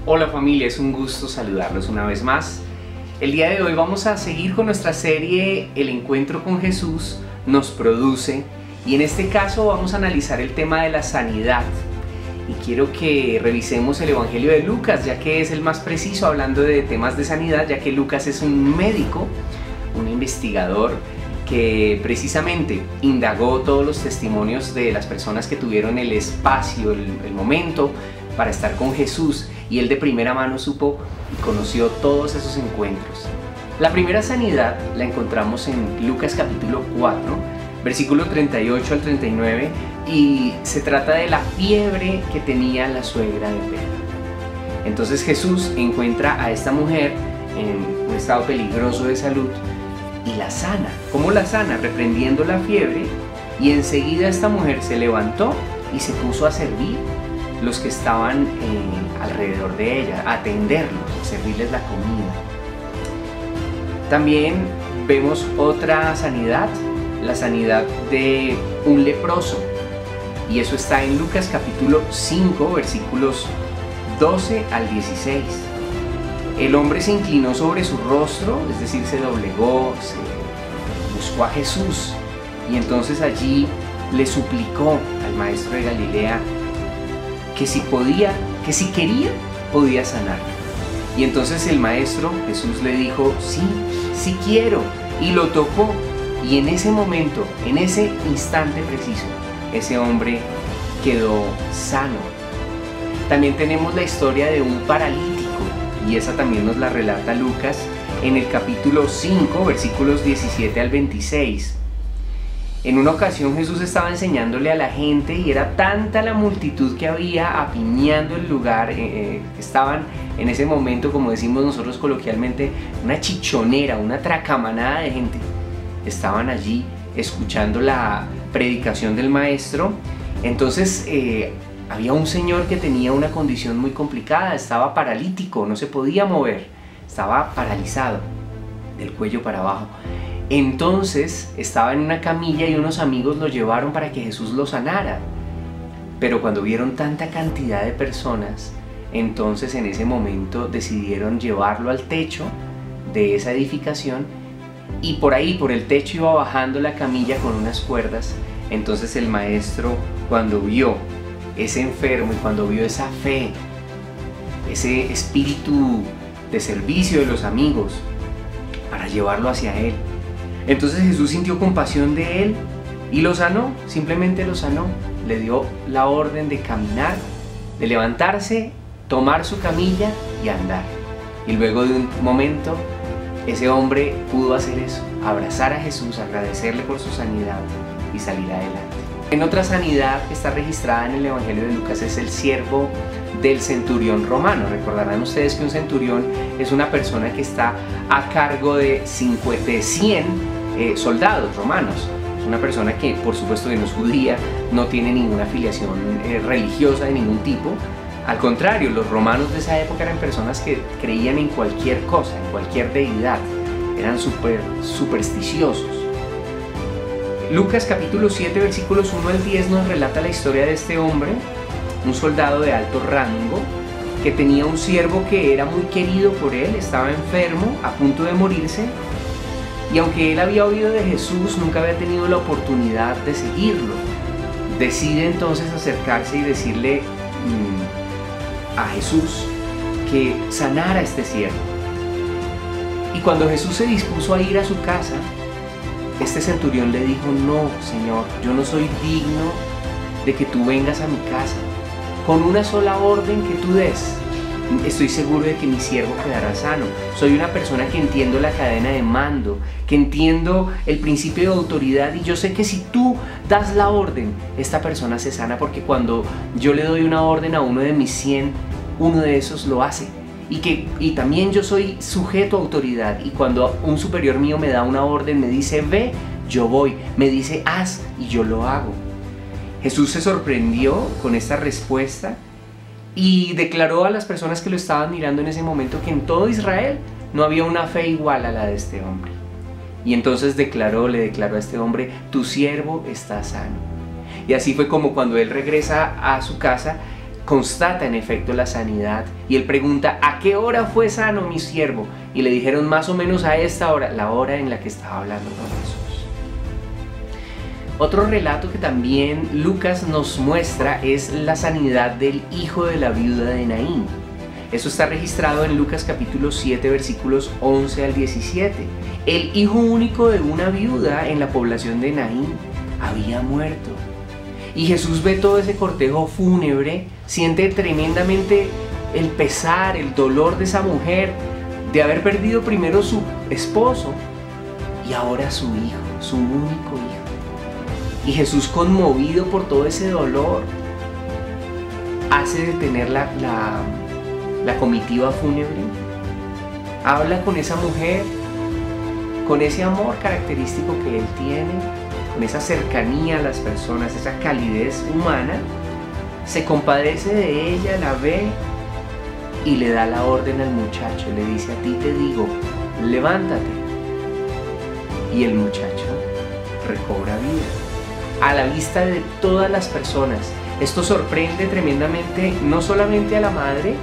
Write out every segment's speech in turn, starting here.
Hola familia, es un gusto saludarlos una vez más. El día de hoy vamos a seguir con nuestra serie El encuentro con Jesús nos produce, y en este caso vamos a analizar el tema de la sanidad. Y quiero que revisemos el Evangelio de Lucas, ya que es el más preciso hablando de temas de sanidad, ya que Lucas es un médico, un investigador que precisamente indagó todos los testimonios de las personas que tuvieron el espacio, el momento para estar con Jesús, y él de primera mano supo y conoció todos esos encuentros. La primera sanidad la encontramos en Lucas capítulo 4, versículo 38 al 39, y se trata de la fiebre que tenía la suegra de Pedro. Entonces Jesús encuentra a esta mujer en un estado peligroso de salud y la sana. ¿Cómo la sana? Reprendiendo la fiebre, y enseguida esta mujer se levantó y se puso a servir los que estaban alrededor de ella, a atenderlos, a servirles la comida. También vemos otra sanidad, la sanidad de un leproso, y eso está en Lucas capítulo 5, versículos 12 al 16. El hombre se inclinó sobre su rostro, es decir, se doblegó, se buscó a Jesús, y entonces allí le suplicó al maestro de Galilea que si podía, que si quería, podía sanarlo. Y entonces el maestro Jesús le dijo, sí quiero, y lo tocó, y en ese momento, en ese instante preciso, ese hombre quedó sano. También tenemos la historia de un paralítico, y esa también nos la relata Lucas en el capítulo 5, versículos 17 al 26. En una ocasión Jesús estaba enseñándole a la gente, y era tanta la multitud que había apiñando el lugar, estaban en ese momento, como decimos nosotros coloquialmente, una chichonera, una tracamanada de gente. Estaban allí escuchando la predicación del maestro. Entonces había un señor que tenía una condición muy complicada, estaba paralítico, no se podía mover, estaba paralizado del cuello para abajo. Entonces estaba en una camilla y unos amigos lo llevaron para que Jesús lo sanara. Pero cuando vieron tanta cantidad de personas, entonces en ese momento decidieron llevarlo al techo de esa edificación, y por ahí, por el techo, iba bajando la camilla con unas cuerdas. Entonces el maestro, cuando vio ese enfermo y cuando vio esa fe, ese espíritu de servicio de los amigos para llevarlo hacia él, entonces Jesús sintió compasión de él y lo sanó, simplemente lo sanó. Le dio la orden de caminar, de levantarse, tomar su camilla y andar. Y luego de un momento, ese hombre pudo hacer eso, abrazar a Jesús, agradecerle por su sanidad y salir adelante. En otra sanidad que está registrada en el Evangelio de Lucas es el siervo del centurión romano. Recordarán ustedes que un centurión es una persona que está a cargo de 100 soldados romanos. Es una persona que, por supuesto, que no es judía, no tiene ninguna afiliación religiosa de ningún tipo. Al contrario, los romanos de esa época eran personas que creían en cualquier cosa, en cualquier deidad. Eran súper supersticiosos. Lucas capítulo 7, versículos 1 al 10 nos relata la historia de este hombre, un soldado de alto rango, que tenía un siervo que era muy querido por él, estaba enfermo, a punto de morirse, y aunque él había oído de Jesús, nunca había tenido la oportunidad de seguirlo. Decide entonces acercarse y decirle a Jesús que sanara a este siervo. Y cuando Jesús se dispuso a ir a su casa, este centurión le dijo, no, Señor, yo no soy digno de que tú vengas a mi casa. Con una sola orden que tú des, estoy seguro de que mi siervo quedará sano. Soy una persona que entiendo la cadena de mando, que entiendo el principio de autoridad, y yo sé que si tú das la orden, esta persona se sana, porque cuando yo le doy una orden a uno de mis 100, uno de esos lo hace. Y también yo soy sujeto a autoridad, y cuando un superior mío me da una orden, me dice ve, yo voy, me dice haz, y yo lo hago. Jesús se sorprendió con esta respuesta y declaró a las personas que lo estaban mirando en ese momento que en todo Israel no había una fe igual a la de este hombre. Y entonces le declaró a este hombre, tu siervo está sano. Y así fue como cuando él regresa a su casa, constata en efecto la sanidad y él pregunta: ¿a qué hora fue sano mi siervo? Y le dijeron: más o menos a esta hora, la hora en la que estaba hablando con Jesús. Otro relato que también Lucas nos muestra es la sanidad del hijo de la viuda de Naín. Eso está registrado en Lucas capítulo 7 versículos 11 al 17. El hijo único de una viuda en la población de Naín había muerto. Y Jesús ve todo ese cortejo fúnebre, siente tremendamente el pesar, el dolor de esa mujer, de haber perdido primero su esposo y ahora su hijo, su único hijo. Y Jesús, conmovido por todo ese dolor, hace detener la comitiva fúnebre, habla con esa mujer, con ese amor característico que él tiene, con esa cercanía a las personas, esa calidez humana, se compadece de ella, la ve y le da la orden al muchacho, le dice: a ti te digo, levántate. Y el muchacho recobra vida a la vista de todas las personas. Esto sorprende tremendamente no solamente a la madre,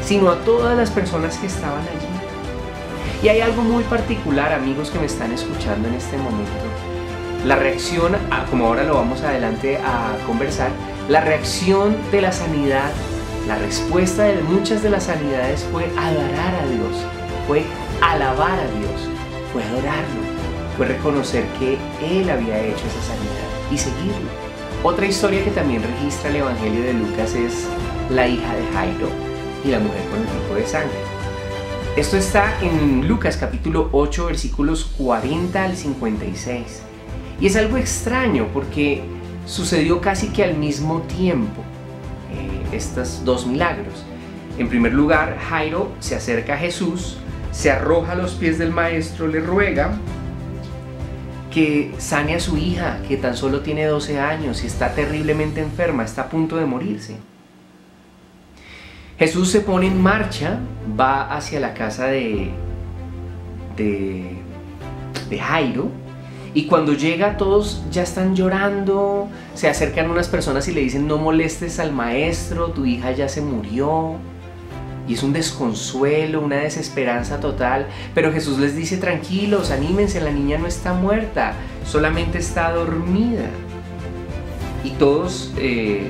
sino a todas las personas que estaban allí. Y hay algo muy particular, amigos que me están escuchando en este momento. La reacción, como ahora lo vamos adelante a conversar, la reacción de la sanidad, la respuesta de muchas de las sanidades fue adorar a Dios, fue alabar a Dios, fue adorarlo, fue reconocer que Él había hecho esa sanidad y seguirlo. Otra historia que también registra el Evangelio de Lucas es la hija de Jairo y la mujer con el flujo de sangre. Esto está en Lucas capítulo 8 versículos 40 al 56. Y es algo extraño porque sucedió casi que al mismo tiempo estos dos milagros. En primer lugar, Jairo se acerca a Jesús, se arroja a los pies del maestro, le ruega que sane a su hija, que tan solo tiene 12 años y está terriblemente enferma, está a punto de morirse. Jesús se pone en marcha, va hacia la casa de Jairo, y cuando llega todos ya están llorando, se acercan unas personas y le dicen: no molestes al maestro, tu hija ya se murió. Y es un desconsuelo, una desesperanza total, pero Jesús les dice: tranquilos, anímense, la niña no está muerta, solamente está dormida. Y todos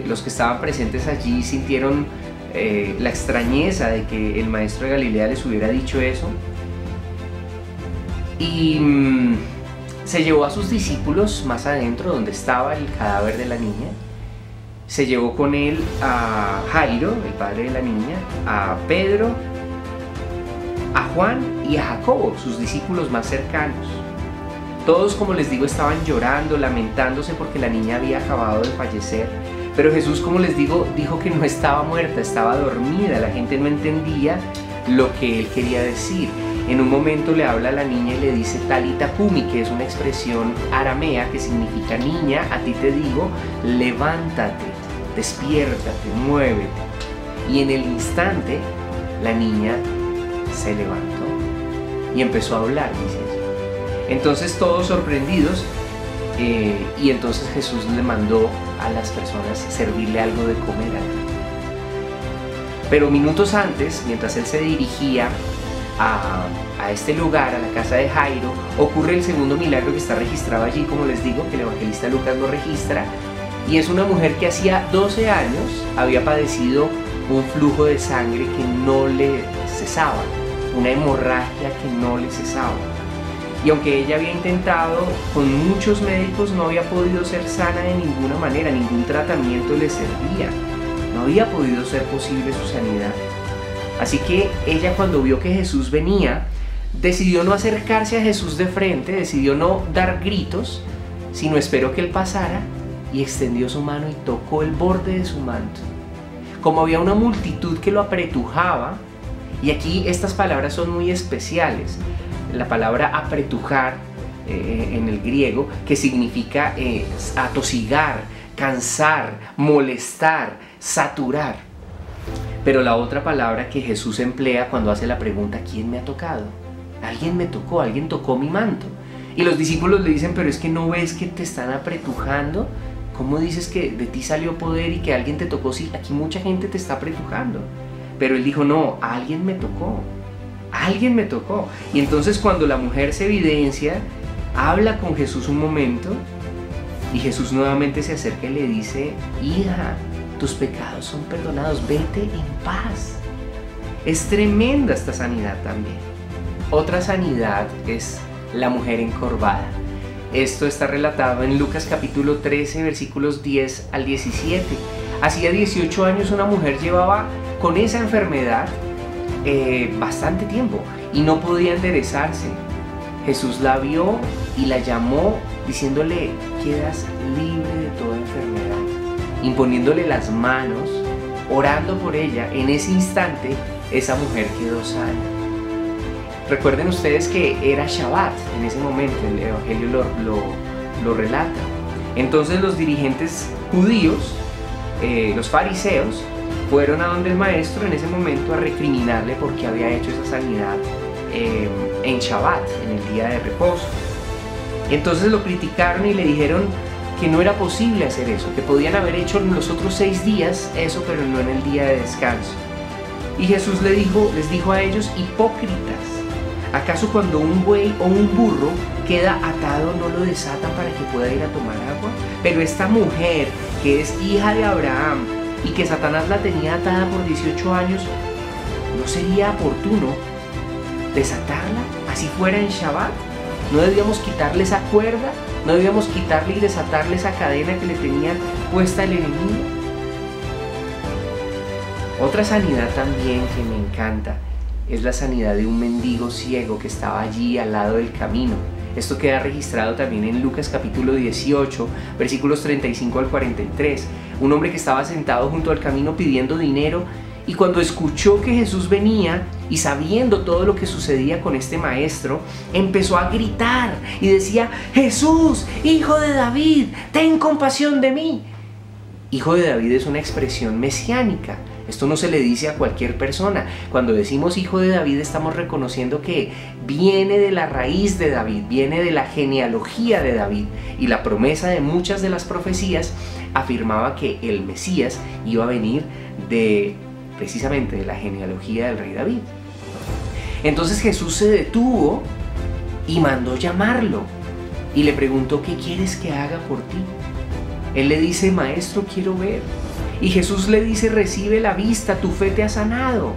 los que estaban presentes allí sintieron la extrañeza de que el maestro de Galilea les hubiera dicho eso. Y se llevó a sus discípulos más adentro, donde estaba el cadáver de la niña. Se llevó con él a Jairo, el padre de la niña, a Pedro, a Juan y a Jacobo, sus discípulos más cercanos. Todos, como les digo, estaban llorando, lamentándose porque la niña había acabado de fallecer. Pero Jesús, como les digo, dijo que no estaba muerta, estaba dormida. La gente no entendía lo que él quería decir. En un momento le habla a la niña y le dice Talita Kumi, que es una expresión aramea que significa: niña, a ti te digo, levántate, despiértate, muévete. Y en el instante la niña se levantó y empezó a hablar, dice eso. Entonces todos sorprendidos, y entonces Jesús le mandó a las personas servirle algo de comer. Pero minutos antes, mientras él se dirigía a este lugar, a la casa de Jairo, ocurre el segundo milagro que está registrado allí, como les digo, que el evangelista Lucas lo registra, y es una mujer que hacía 12 años había padecido un flujo de sangre que no le cesaba, una hemorragia que no le cesaba. Y aunque ella había intentado con muchos médicos, no había podido ser sana de ninguna manera, ningún tratamiento le servía, no había podido ser posible su sanidad. Así que ella, cuando vio que Jesús venía, decidió no acercarse a Jesús de frente, decidió no dar gritos, sino esperó que él pasara y extendió su mano y tocó el borde de su manto. Como había una multitud que lo apretujaba, y aquí estas palabras son muy especiales, la palabra apretujar en el griego, que significa atosigar, cansar, molestar, saturar. Pero la otra palabra que Jesús emplea cuando hace la pregunta: ¿quién me ha tocado? Alguien me tocó, alguien tocó mi manto. Y los discípulos le dicen: pero es que no ves que te están apretujando. ¿cómo dices que de ti salió poder y que alguien te tocó? Sí, aquí mucha gente te está apretujando. Pero él dijo, no, alguien me tocó. Alguien me tocó. Y entonces cuando la mujer se evidencia, habla con Jesús un momento y Jesús nuevamente se acerca y le dice, hija, tus pecados son perdonados, vete en paz. Es tremenda esta sanidad también. Otra sanidad es la mujer encorvada. Esto está relatado en Lucas capítulo 13, versículos 10 al 17. Hacía 18 años una mujer llevaba con esa enfermedad bastante tiempo y no podía enderezarse. Jesús la vio y la llamó diciéndole, quedas libre de toda enfermedad. Imponiéndole las manos, orando por ella, en ese instante esa mujer quedó sana. Recuerden ustedes que era Shabbat en ese momento, el Evangelio lo relata. Entonces los dirigentes judíos, los fariseos, fueron a donde el maestro en ese momento a recriminarle porque había hecho esa sanidad en Shabbat, en el día de reposo. Entonces lo criticaron y le dijeron que no era posible hacer eso, que podían haber hecho en los otros 6 días eso, pero no en el día de descanso. Y Jesús les dijo a ellos, hipócritas, ¿acaso cuando un buey o un burro queda atado no lo desatan para que pueda ir a tomar agua? Pero esta mujer, que es hija de Abraham y que Satanás la tenía atada por 18 años, ¿no sería oportuno desatarla, así fuera en Shabbat? ¿No debíamos quitarle esa cuerda? ¿No debíamos quitarle y desatarle esa cadena que le tenía puesta el enemigo? Otra sanidad también que me encanta es la sanidad de un mendigo ciego que estaba allí al lado del camino. Esto queda registrado también en Lucas capítulo 18, versículos 35 al 43. Un hombre que estaba sentado junto al camino pidiendo dinero, y cuando escuchó que Jesús venía y sabiendo todo lo que sucedía con este maestro, empezó a gritar y decía, Jesús, hijo de David, ten compasión de mí. Hijo de David es una expresión mesiánica. Esto no se le dice a cualquier persona. Cuando decimos hijo de David estamos reconociendo que viene de la raíz de David, viene de la genealogía de David. Y la promesa de muchas de las profecías afirmaba que el Mesías iba a venir precisamente de la genealogía del rey David. Entonces Jesús se detuvo y mandó llamarlo y le preguntó, ¿qué quieres que haga por ti? Él le dice, maestro, quiero ver. Y Jesús le dice, recibe la vista, tu fe te ha sanado.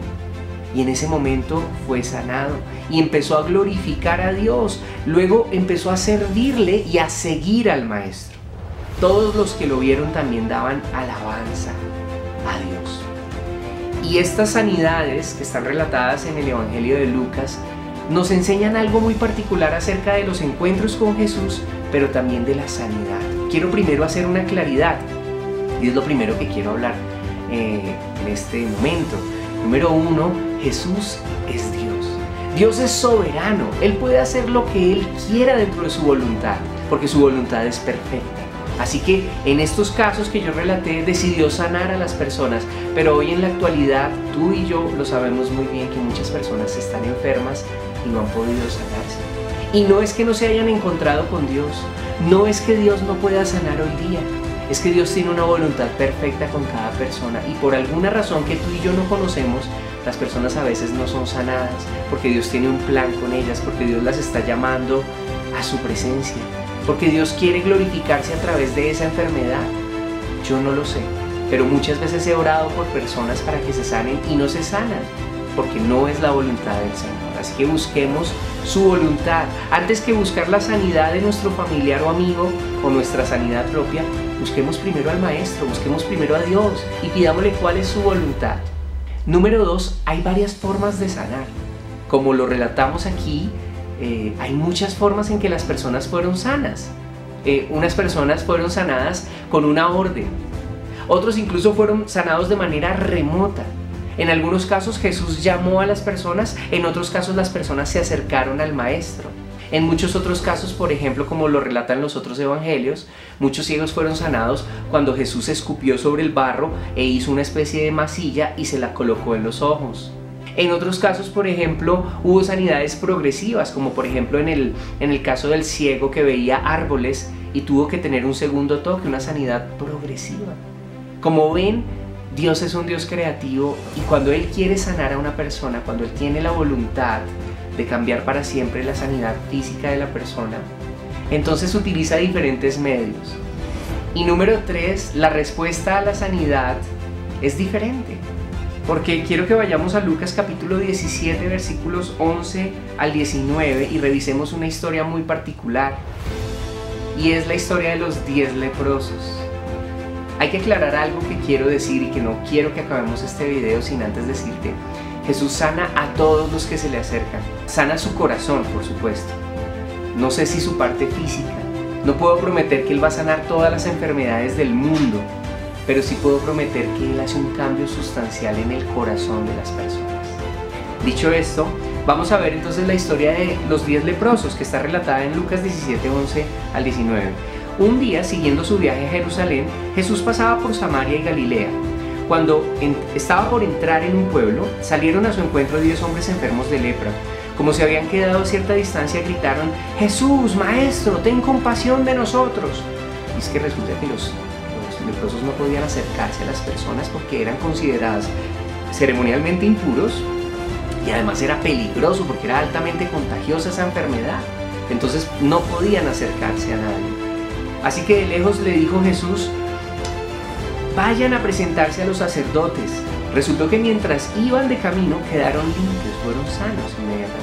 Y en ese momento fue sanado y empezó a glorificar a Dios. Luego empezó a servirle y a seguir al maestro. Todos los que lo vieron también daban alabanza a Dios. Y estas sanidades que están relatadas en el Evangelio de Lucas nos enseñan algo muy particular acerca de los encuentros con Jesús, pero también de la sanidad. Quiero primero hacer una claridad, y es lo primero que quiero hablar en este momento. Número 1, Jesús es Dios. Dios es soberano. Él puede hacer lo que Él quiera dentro de su voluntad, porque su voluntad es perfecta. Así que en estos casos que yo relaté, decidió sanar a las personas, pero hoy en la actualidad tú y yo lo sabemos muy bien que muchas personas están enfermas y no han podido sanarse. Y no es que no se hayan encontrado con Dios, no es que Dios no pueda sanar hoy día, es que Dios tiene una voluntad perfecta con cada persona y por alguna razón que tú y yo no conocemos, las personas a veces no son sanadas, porque Dios tiene un plan con ellas, porque Dios las está llamando a su presencia. Porque Dios quiere glorificarse a través de esa enfermedad. Yo no lo sé, pero muchas veces he orado por personas para que se sanen y no se sanan, porque no es la voluntad del Señor. Así que busquemos su voluntad. Antes que buscar la sanidad de nuestro familiar o amigo o nuestra sanidad propia, busquemos primero al Maestro, busquemos primero a Dios y pidámosle cuál es su voluntad. Número 2, hay varias formas de sanar. Como lo relatamos aquí, hay muchas formas en que las personas fueron sanas. Unas personas fueron sanadas con una orden. Otros incluso fueron sanados de manera remota. En algunos casos Jesús llamó a las personas, en otros casos las personas se acercaron al Maestro. En muchos otros casos, por ejemplo, como lo relatan los otros evangelios, muchos ciegos fueron sanados cuando Jesús escupió sobre el barro e hizo una especie de masilla y se la colocó en los ojos. En otros casos, por ejemplo, hubo sanidades progresivas, como por ejemplo en el caso del ciego que veía árboles y tuvo que tener un segundo toque, una sanidad progresiva. Como ven, Dios es un Dios creativo y cuando Él quiere sanar a una persona, cuando Él tiene la voluntad de cambiar para siempre la sanidad física de la persona, entonces utiliza diferentes medios. Y número 3, la respuesta a la sanidad es diferente. Porque quiero que vayamos a Lucas capítulo 17, versículos 11 al 19 y revisemos una historia muy particular. Y es la historia de los 10 leprosos. Hay que aclarar algo que quiero decir y que no quiero que acabemos este video sin antes decirte. Jesús sana a todos los que se le acercan. Sana su corazón, por supuesto. No sé si su parte física. No puedo prometer que Él va a sanar todas las enfermedades del mundo, pero sí puedo prometer que Él hace un cambio sustancial en el corazón de las personas. Dicho esto, vamos a ver entonces la historia de los 10 leprosos que está relatada en Lucas 17, 11 al 19. Un día, siguiendo su viaje a Jerusalén, Jesús pasaba por Samaria y Galilea. Cuando estaba por entrar en un pueblo, salieron a su encuentro 10 hombres enfermos de lepra. Como se habían quedado a cierta distancia, gritaron: «Jesús, Maestro, ten compasión de nosotros». Y es que resulta que los leprosos no podían acercarse a las personas porque eran consideradas ceremonialmente impuros y además era peligroso porque era altamente contagiosa esa enfermedad. Entonces no podían acercarse a nadie. Así que de lejos le dijo Jesús: «Vayan a presentarse a los sacerdotes». Resultó que mientras iban de camino quedaron limpios, fueron sanos inmediatamente.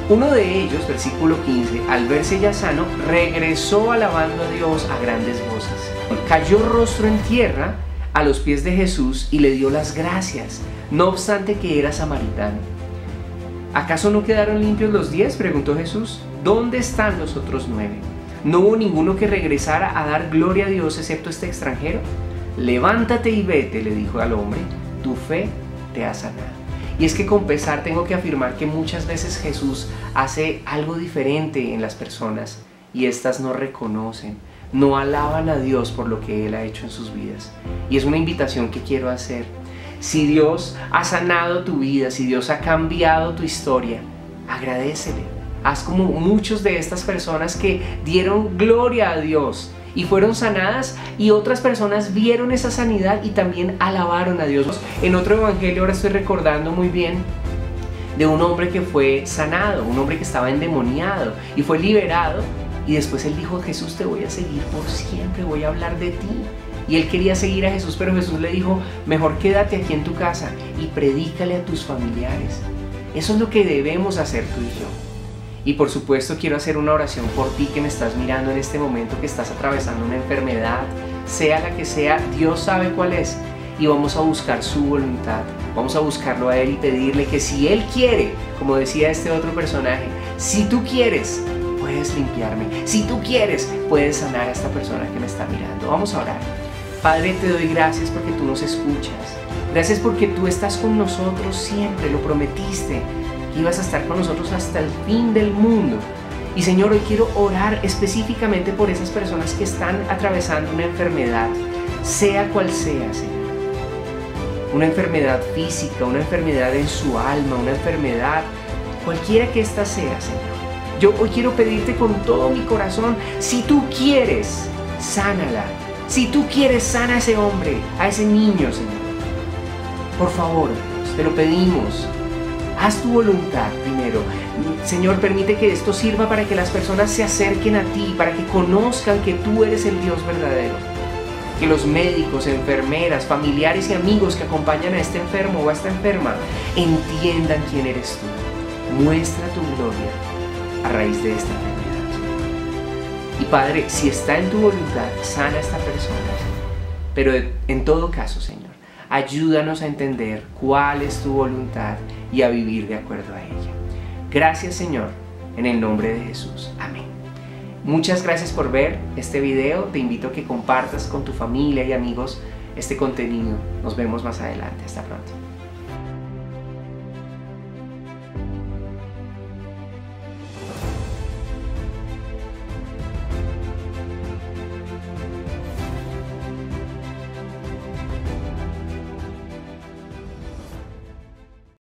Uno de ellos, versículo 15, al verse ya sano, regresó alabando a Dios a grandes voces. Cayó rostro en tierra a los pies de Jesús y le dio las gracias, no obstante que era samaritano. ¿Acaso no quedaron limpios los 10?, preguntó Jesús. ¿Dónde están los otros 9? ¿No hubo ninguno que regresara a dar gloria a Dios excepto este extranjero? Levántate y vete, le dijo al hombre, tu fe te ha sanado. Y es que con pesar tengo que afirmar que muchas veces Jesús hace algo diferente en las personas y éstas no reconocen, no alaban a Dios por lo que Él ha hecho en sus vidas. Y es una invitación que quiero hacer. Si Dios ha sanado tu vida, si Dios ha cambiado tu historia, agradécele. Haz como muchos de estas personas que dieron gloria a Dios y fueron sanadas, y otras personas vieron esa sanidad y también alabaron a Dios. En otro evangelio, ahora estoy recordando muy bien de un hombre que fue sanado, un hombre que estaba endemoniado y fue liberado, y después él dijo: Jesús, te voy a seguir por siempre, voy a hablar de ti. Y él quería seguir a Jesús, pero Jesús le dijo: mejor quédate aquí en tu casa y predícale a tus familiares. Eso es lo que debemos hacer tú y yo. Y por supuesto quiero hacer una oración por ti que me estás mirando en este momento, que estás atravesando una enfermedad, sea la que sea. Dios sabe cuál es, y vamos a buscar su voluntad, vamos a buscarlo a Él y pedirle que si Él quiere, como decía este otro personaje, si tú quieres, puedes limpiarme, si tú quieres, puedes sanar a esta persona que me está mirando. Vamos a orar. Padre, te doy gracias porque tú nos escuchas, gracias porque tú estás con nosotros siempre, lo prometiste, que ibas a estar con nosotros hasta el fin del mundo. Y Señor, hoy quiero orar específicamente por esas personas que están atravesando una enfermedad, sea cual sea, Señor. Una enfermedad física, una enfermedad en su alma, una enfermedad, cualquiera que ésta sea, Señor. Yo hoy quiero pedirte con todo mi corazón, si tú quieres, sánala. Si tú quieres, sana a ese hombre, a ese niño, Señor. Por favor, te lo pedimos. Haz tu voluntad primero. Señor, permite que esto sirva para que las personas se acerquen a ti, para que conozcan que tú eres el Dios verdadero. Que los médicos, enfermeras, familiares y amigos que acompañan a este enfermo o a esta enferma entiendan quién eres tú. Muestra tu gloria a raíz de esta enfermedad. Y Padre, si está en tu voluntad, sana a esta persona. Pero en todo caso, Señor, ayúdanos a entender cuál es tu voluntad y a vivir de acuerdo a ella. Gracias, Señor, en el nombre de Jesús. Amén. Muchas gracias por ver este video. Te invito a que compartas con tu familia y amigos este contenido. Nos vemos más adelante. Hasta pronto.